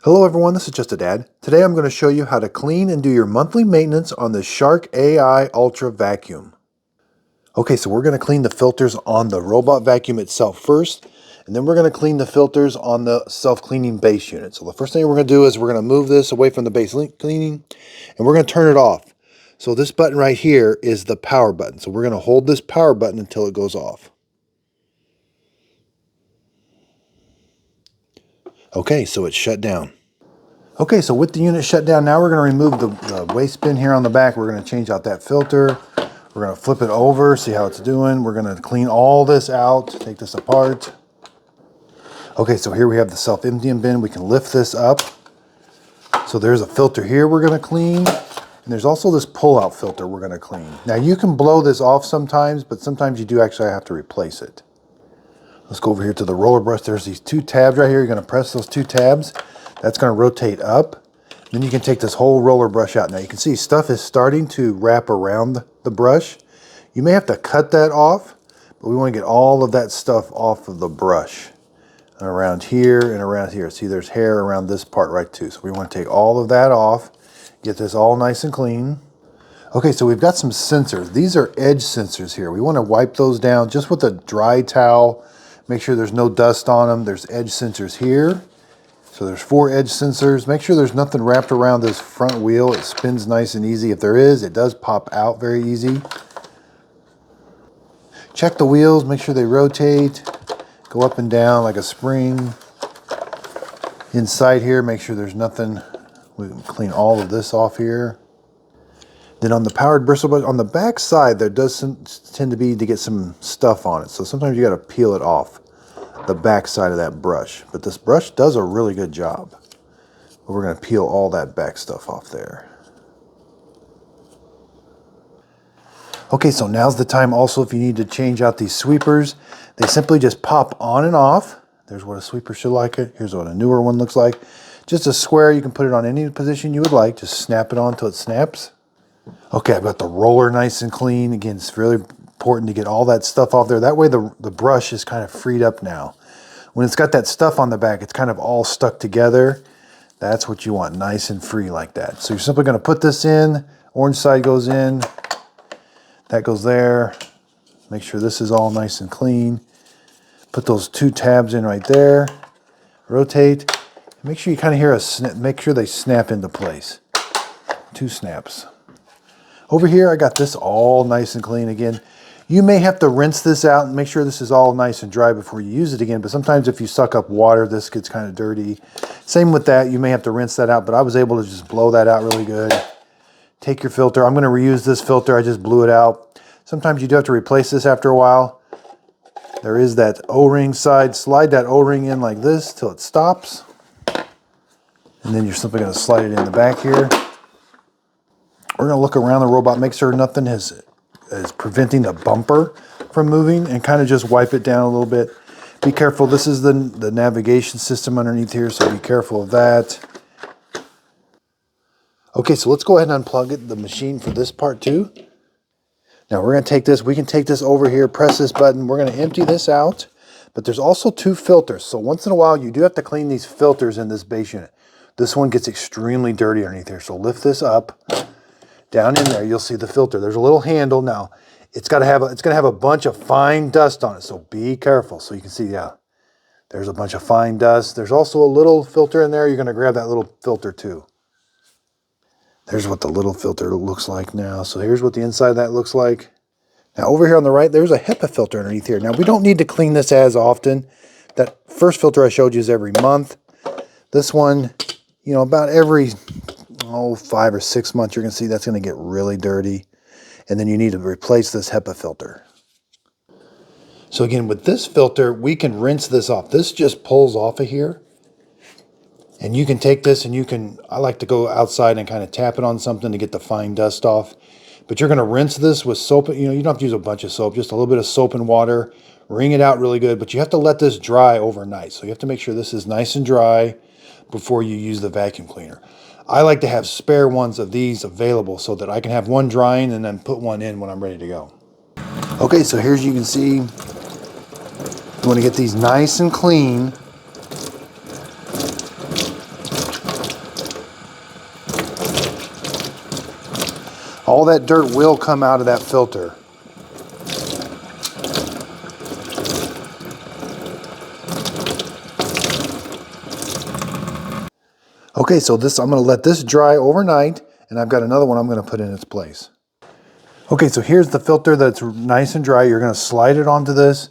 Hello everyone, this is Just a Dad. Today I'm going to show you how to clean and do your monthly maintenance on the Shark AI Ultra Vacuum. Okay, so we're going to clean the filters on the robot vacuum itself first, and then we're going to clean the filters on the self-cleaning base unit. So the first thing we're going to do is we're going to move this away from the base cleaning, and we're going to turn it off. So this button right here is the power button. So we're going to hold this power button until it goes off. Okay, so it's shut down. Okay, so with the unit shut down, now we're going to remove the waste bin here on the back. We're going to change out that filter. We're going to flip it over, see how it's doing. We're going to clean all this out, take this apart. Okay, so here we have the self-emptying bin. We can lift this up. So there's a filter here we're going to clean. And there's also this pull-out filter we're going to clean. Now you can blow this off sometimes, but sometimes you do actually have to replace it. Let's go over here to the roller brush. There's these two tabs right here. You're going to press those two tabs. That's going to rotate up. Then you can take this whole roller brush out. Now you can see stuff is starting to wrap around the brush. You may have to cut that off, but we want to get all of that stuff off of the brush. And around here and around here. See, there's hair around this part right too. So we want to take all of that off, get this all nice and clean. Okay, so we've got some sensors. These are edge sensors here. We want to wipe those down just with a dry towel. Make sure there's no dust on them. There's edge sensors here. So there's 4 edge sensors. Make sure there's nothing wrapped around this front wheel. It spins nice and easy. If there is, it does pop out very easy. Check the wheels, make sure they rotate. Go up and down like a spring. Inside here, make sure there's nothing. We can clean all of this off here. Then on the powered bristle brush, on the back side, there does tend to get some stuff on it. So sometimes you got to peel it off the back side of that brush. But this brush does a really good job. But we're going to peel all that back stuff off there. Okay, so now's the time also if you need to change out these sweepers. They simply just pop on and off. There's what a sweeper should like it. Here's what a newer one looks like. Just a square, you can put it on any position you would like. Just snap it on until it snaps. Okay, I've got the roller nice and clean. Again, it's really important to get all that stuff off there. That way the brush is kind of freed up now. When it's got that stuff on the back, it's kind of all stuck together. That's what you want, nice and free like that. So you're simply going to put this in. Orange side goes in. That goes there. Make sure this is all nice and clean. Put those 2 tabs in right there. Rotate. Make sure you kind of hear a snap. Make sure they snap into place. 2 snaps. Over here, I got this all nice and clean again. You may have to rinse this out and make sure this is all nice and dry before you use it again. But sometimes if you suck up water, this gets kind of dirty. Same with that. You may have to rinse that out, but I was able to just blow that out really good. Take your filter. I'm going to reuse this filter. I just blew it out. Sometimes you do have to replace this after a while. There is that O-ring side. Slide that O-ring in like this till it stops. And then you're simply going to slide it in the back here. We're going to look around the robot, make sure nothing is preventing the bumper from moving, and kind of just wipe it down a little bit. Be careful. This is the navigation system underneath here, so be careful of that. Okay, so let's go ahead and unplug the machine for this part too. Now we're going to take this. We can take this over here, press this button. We're going to empty this out, but there's also 2 filters. So once in a while, you do have to clean these filters in this base unit. This one gets extremely dirty underneath here. So lift this up. Down in there, you'll see the filter. There's a little handle. Now, it's going to have a bunch of fine dust on it, so be careful. So you can see, yeah, there's a bunch of fine dust. There's also a little filter in there. You're going to grab that little filter too. There's what the little filter looks like now. So here's what the inside of that looks like. Now over here on the right, there's a HEPA filter underneath here. Now we don't need to clean this as often. That first filter I showed you is every month. This one, you know, about every 5 or 6 months, you're going to see that's going to get really dirty. And then you need to replace this HEPA filter. So again, with this filter, we can rinse this off. This just pulls off of here. And you can take this and I like to go outside and kind of tap it on something to get the fine dust off. But you're going to rinse this with soap. You know, you don't have to use a bunch of soap, just a little bit of soap and water. Wring it out really good, but you have to let this dry overnight. So you have to make sure this is nice and dry before you use the vacuum cleaner. I like to have spare ones of these available so that I can have one drying and then put one in when I'm ready to go. Okay, so here's, you can see, you want to get these nice and clean. All that dirt will come out of that filter. Okay, so this, I'm going to let this dry overnight, and I've got another one I'm going to put in its place. Okay, so here's the filter that's nice and dry. You're going to slide it onto this.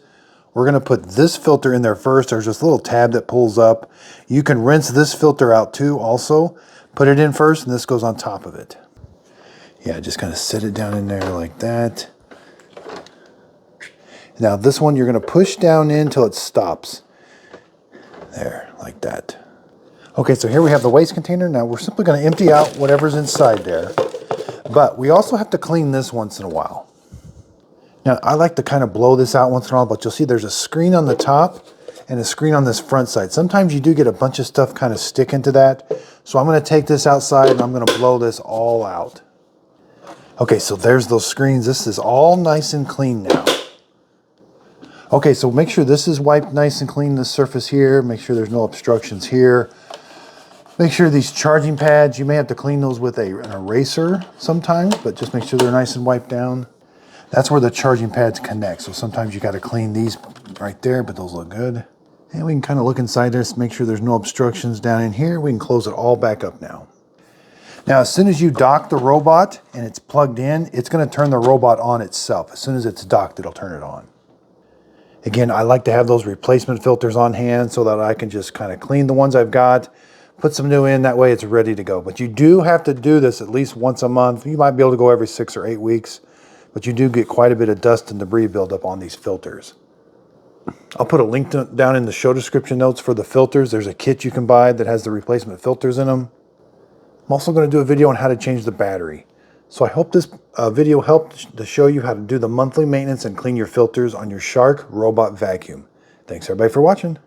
We're going to put this filter in there first. There's this little tab that pulls up. You can rinse this filter out too also. Put it in first, and this goes on top of it. Yeah, just kind of sit it down in there like that. Now this one you're going to push down in until it stops. There, like that. Okay, so here we have the waste container. Now we're simply going to empty out whatever's inside there. But we also have to clean this once in a while. Now I like to kind of blow this out once in a while, but you'll see there's a screen on the top and a screen on this front side. Sometimes you do get a bunch of stuff kind of stick into that. So I'm going to take this outside and I'm going to blow this all out. Okay, so there's those screens. This is all nice and clean now. Okay, so make sure this is wiped nice and clean, this surface here. Make sure there's no obstructions here. Make sure these charging pads, you may have to clean those with an eraser sometimes, but just make sure they're nice and wiped down. That's where the charging pads connect. So sometimes you got to clean these right there, but those look good. And we can kind of look inside this, make sure there's no obstructions down in here. We can close it all back up now. Now, as soon as you dock the robot and it's plugged in, it's going to turn the robot on itself. As soon as it's docked, it'll turn it on. Again, I like to have those replacement filters on hand so that I can just kind of clean the ones I've got, put some new in, that way it's ready to go. But you do have to do this at least once a month. You might be able to go every 6 or 8 weeks, but you do get quite a bit of dust and debris buildup on these filters. I'll put a link down in the show description notes for the filters. There's a kit you can buy that has the replacement filters in them. I'm also going to do a video on how to change the battery. So I hope this video helped to show you how to do the monthly maintenance and clean your filters on your Shark robot vacuum. Thanks everybody for watching.